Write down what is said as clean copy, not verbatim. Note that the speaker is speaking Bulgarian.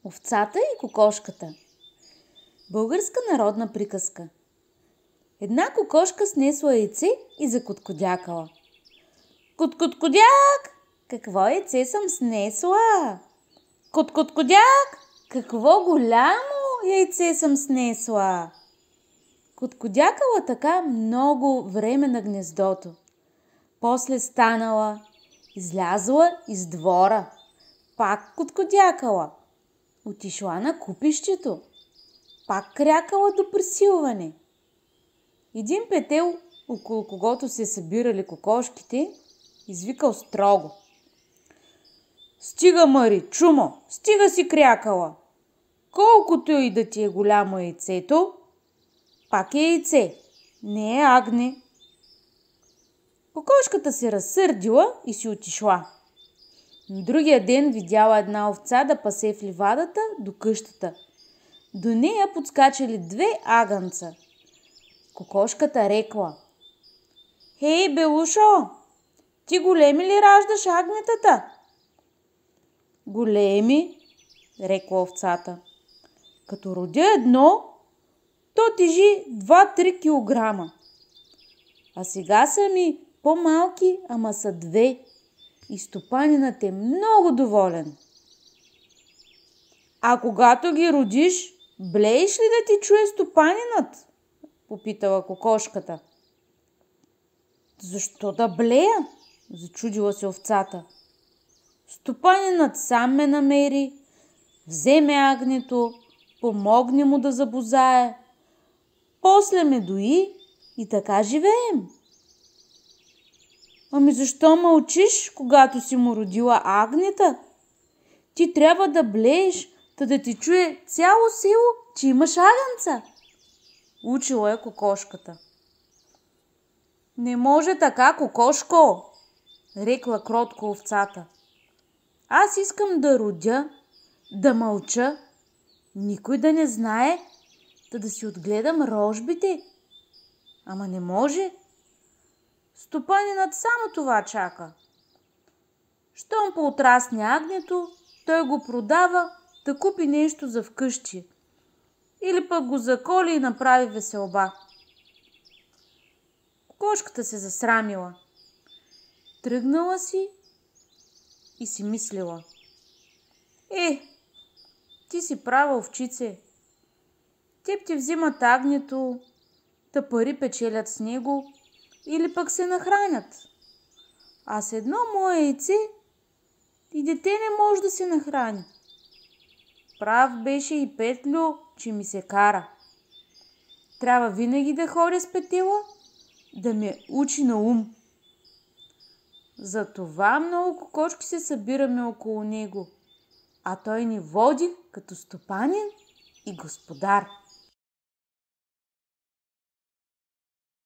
Овцата и кокошката. Българска народна приказка. Една кокошка снесла яйце и закоткодякала. Коткоткодяк! Какво яйце съм снесла? Коткоткодяк! Какво голямо яйце съм снесла? Коткодякала така много време на гнездото. После станала, излязла из двора. Пак коткодякала. Отишла на купището. Пак крякала до пресилване. Един петел, около когото се събирали кокошките, извикал строго. Стига, Мари, чумо, стига си крякала. Колкото и да ти е голямо яйцето, пак е яйце, не е агне. Кокошката се разсърдила и си отишла. На другия ден видяла една овца да пасе в ливадата до къщата. До нея подскачали две агънца. Кокошката рекла: Хей, Белушо, ти големи ли раждаш агнетата? Големи, рекла овцата. Като родя едно, то тежи 2-3 килограма. А сега са ми по-малки, ама са 2. И стопанинът е много доволен. А когато ги родиш, блееш ли да ти чуе стопанинът? Попитала кокошката. Защо да блея? Зачудила се овцата. Стопанинът сам ме намери, вземе агнето, помогне му да забозае, после ме дои и така живеем. Ами защо мълчиш, когато си му родила агнета? Ти трябва да блееш, да ти чуе цяло село, че имаш агънца. Учила е кокошката. Не може така, кокошко, рекла кротко овцата. Аз искам да родя, да мълча, никой да не знае, да си отгледам рожбите. Ама не може. Стопанинът само това чака. Щом поутрасне агнето, той го продава да купи нещо за вкъщи. Или пък го заколи и направи веселба. Кокошката се засрамила. Тръгнала си и си мислила. Ти си права, овчице. Теб ти взимат агнето, да пари печелят с него или пък се нахранят. А с едно мое яйце и дете не може да се нахрани. Прав беше и Петлю, че ми се кара. Трябва винаги да ходя с петела, да ме учи на ум. Затова много кокошки се събираме около него, а той ни води като стопанин и господар.